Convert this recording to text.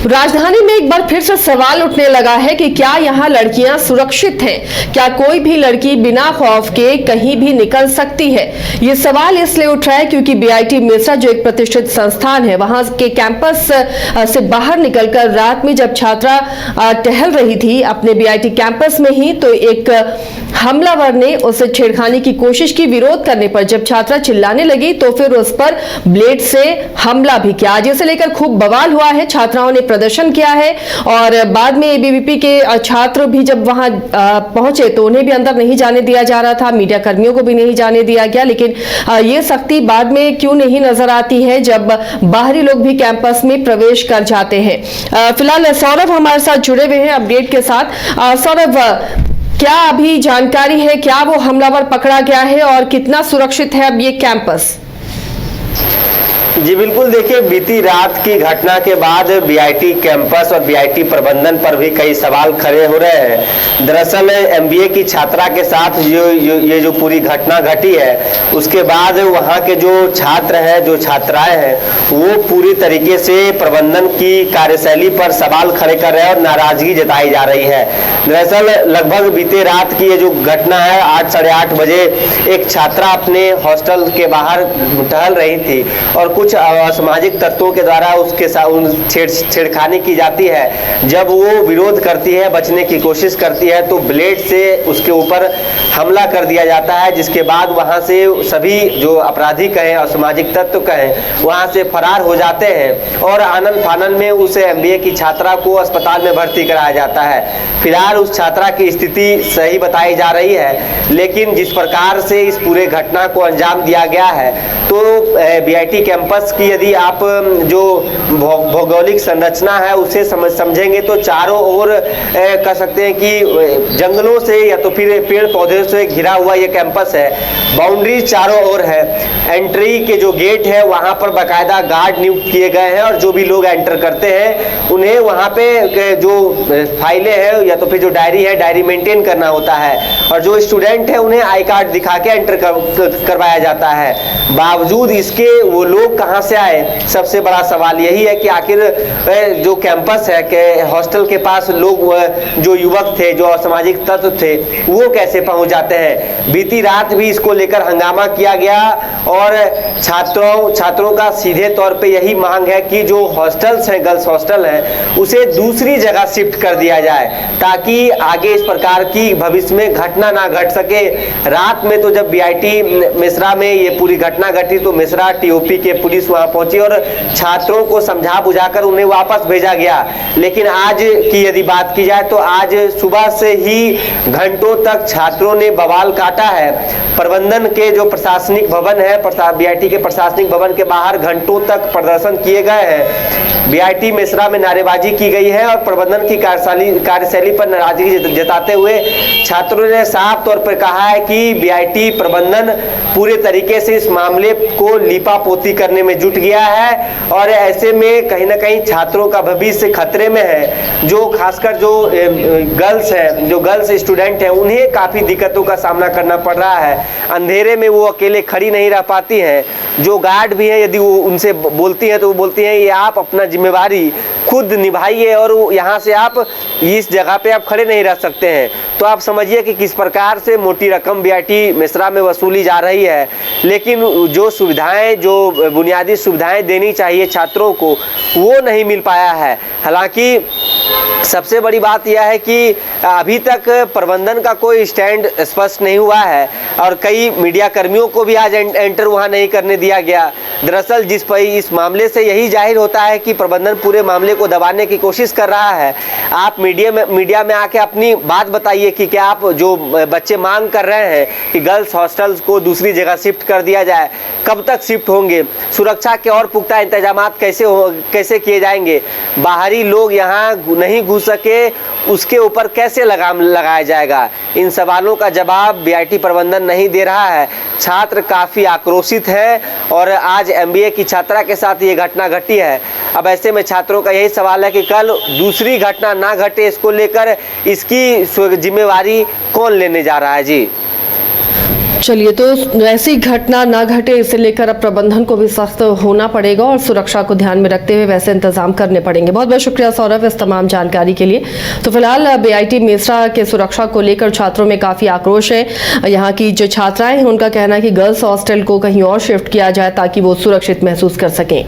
राजधानी में एक बार फिर से सवाल उठने लगा है कि क्या यहाँ लड़कियां सुरक्षित हैं? क्या कोई भी लड़की बिना खौफ के कहीं भी निकल सकती है? ये सवाल इसलिए उठ रहा है क्योंकि बीआईटी मेसरा जो एक प्रतिष्ठित संस्थान है, वहां के कैंपस से बाहर निकलकर रात में जब छात्रा टहल रही थी अपने बीआईटी कैंपस में ही, तो एक हमलावर ने उसे छेड़खानी की कोशिश की। विरोध करने पर जब छात्रा चिल्लाने लगी तो फिर उस पर ब्लेड से हमला भी किया, जिसे लेकर खूब बवाल हुआ है। छात्राओं ने प्रदर्शन किया है और बाद में एबीवीपी के छात्र भी जब वहां पहुंचे तो उन्हें भी अंदर नहीं जाने दिया जा रहा था, मीडिया कर्मियों को भी नहीं जाने दिया गया। लेकिन ये सख्ती बाद में क्यों नहीं नजर आती है जब बाहरी लोग भी कैंपस में प्रवेश कर जाते हैं? फिलहाल सौरभ हमारे साथ जुड़े हुए हैं अपडेट के साथ। सौरभ, क्या अभी जानकारी है, क्या वो हमलावर पकड़ा गया है और कितना सुरक्षित है अब ये कैंपस? जी बिल्कुल, देखिए बीती रात की घटना के बाद बीआईटी कैंपस और बीआईटी प्रबंधन पर भी कई सवाल खड़े हो रहे हैं। दरअसल एमबीए की छात्रा के साथ ये जो पूरी घटना घटी है, उसके बाद वहाँ के जो छात्र हैं, जो छात्राएं हैं, वो पूरी तरीके से प्रबंधन की कार्यशैली पर सवाल खड़े कर रहे हैं और नाराजगी जताई जा रही है। दरअसल लगभग बीते रात की ये जो घटना है, 8 साढ़े 8 बजे एक छात्रा अपने हॉस्टल के बाहर टहल रही थी और कुछ असामाजिक तत्वों के द्वारा उसके साथ छेड़खानी की जाती है। जब वो विरोध करती है, बचने की कोशिश करती है, तो ब्लेड से उसके ऊपर हमला कर दिया जाता है, जिसके बाद वहां से सभी जो अपराधी कहें, असामाजिक तत्व कहें, वहां से फरार हो जाते हैं और आनन फानन में उस एमबीए की छात्रा को अस्पताल में भर्ती कराया जाता है। फिलहाल उस छात्रा की स्थिति सही बताई जा रही है, लेकिन जिस प्रकार से इस पूरे घटना को अंजाम दिया गया है, तो बीआईटी कैंपस की यदि आप जो भौगोलिक संरचना है उसे समझेंगे तो चारों ओर कह सकते हैं कि जंगलों से या तो फिर पेड़ पौधे से घिरा हुआ ये कैंपस है। बाउंड्री चारों ओर है। एंट्री के जो गेट है वहां पर बाकायदा गार्ड नियुक्त किए गए हैं और जो भी लोग एंटर करते हैं उन्हें वहां पे जो फाइलें हैं या तो फिर जो डायरी है, डायरी मेंटेन करना होता है और जो स्टूडेंट है उन्हें आई कार्ड दिखा के एंटर करवाया जाता है। बावजूद इसके वो लोग कहां से आए? सबसे बड़ा सवाल यही है कि आखिर जो कैंपस है के हॉस्टल के पास लोग, जो युवक थे, जो असामाजिक तत्व थे, वो कैसे पहुंच जाते हैं? बीती रात भी इसको लेकर हंगामा किया गया और छात्रों का सीधे तौर पे यही मांग है कि जो हॉस्टल्स हैं, गर्ल्स हॉस्टल हैं, उसे दूसरी जगह शिफ्ट कर दिया जाए ताकि आगे इस प्रकार की भविष्य में घटना ना घट सके। रात में तो जब बीआईटी मेसरा में ये पूरी घटना घटी तो मेसरा टीओपी के पुलिस वहां पहुंची और छात्रों को समझा बुझाकर उन्हें वापस भेजा गया। लेकिन आज की यदि बात की जाए तो आज सुबह से ही घंटों तक छात्रों ने बवाल काटा है। प्रबंधन के जो प्रशासनिक भवन है, बीआईटी के प्रशासनिक भवन के बाहर घंटों तक प्रदर्शन किए गए हैं। बीआईटी मेसरा में नारेबाजी की गई है और प्रबंधन की कार्यशैली पर नाराजगी जताते हुए छात्रों ने साफ तौर पर कहा है कि बीआईटी प्रबंधन पूरे तरीके से इस मामले को लीपापोती करने में जुट गया है और ऐसे में कहीं ना कहीं छात्रों का भविष्य खतरे में है। जो खासकर जो गर्ल्स हैं, जो गर्ल्स स्टूडेंट हैं, उन्हें काफ़ी दिक्कतों का सामना करना पड़ रहा है। अंधेरे में वो अकेले खड़ी नहीं रह पाती हैं। जो गार्ड भी है, यदि वो उनसे बोलती हैं तो वो बोलती हैं ये आप अपना जिम्मेवारी खुद निभाइए और यहाँ से आप इस जगह पे आप खड़े नहीं रह सकते हैं। तो आप समझिए कि किस प्रकार से मोटी रकम बीआईटी मेसरा में वसूली जा रही है, लेकिन जो सुविधाएं, जो बुनियादी सुविधाएं देनी चाहिए छात्रों को, वो नहीं मिल पाया है। हालांकि सबसे बड़ी बात यह है कि अभी तक प्रबंधन का कोई स्टैंड स्पष्ट नहीं हुआ है और कई मीडिया कर्मियों को भी आज एंटर वहां नहीं करने दिया गया। दरअसल इस मामले से यही जाहिर होता है कि प्रबंधन पूरे मामले को दबाने की कोशिश कर रहा है। आप मीडिया में आके अपनी बात बताइए कि क्या आप जो बच्चे मांग कर रहे हैं कि गर्ल्स हॉस्टल्स को दूसरी जगह शिफ्ट कर दिया जाए, कब तक शिफ्ट होंगे? सुरक्षा के और पुख्ता इंतजाम कैसे किए जाएंगे? बाहरी लोग यहाँ नहीं घुस सके, उसके ऊपर कैसे लगाम लगाया जाएगा? इन सवालों का जवाब बीआईटी प्रबंधन नहीं दे रहा है। छात्र काफ़ी आक्रोशित हैं और आज एमबीए की छात्रा के साथ ये घटना घटी है। अब ऐसे में छात्रों का यही सवाल है कि कल दूसरी घटना ना घटे, इसको लेकर इसकी जिम्मेवारी कौन लेने जा रहा है? जी चलिए, तो ऐसी घटना ना घटे इसे लेकर अब प्रबंधन को भी सख्त होना पड़ेगा और सुरक्षा को ध्यान में रखते हुए वैसे इंतजाम करने पड़ेंगे। बहुत बहुत शुक्रिया सौरभ इस तमाम जानकारी के लिए। तो फिलहाल बीआईटी मेसरा के सुरक्षा को लेकर छात्रों में काफी आक्रोश है। यहाँ की जो छात्राएं हैं उनका कहना है कि गर्ल्स हॉस्टल को कहीं और शिफ्ट किया जाए ताकि वो सुरक्षित महसूस कर सकें।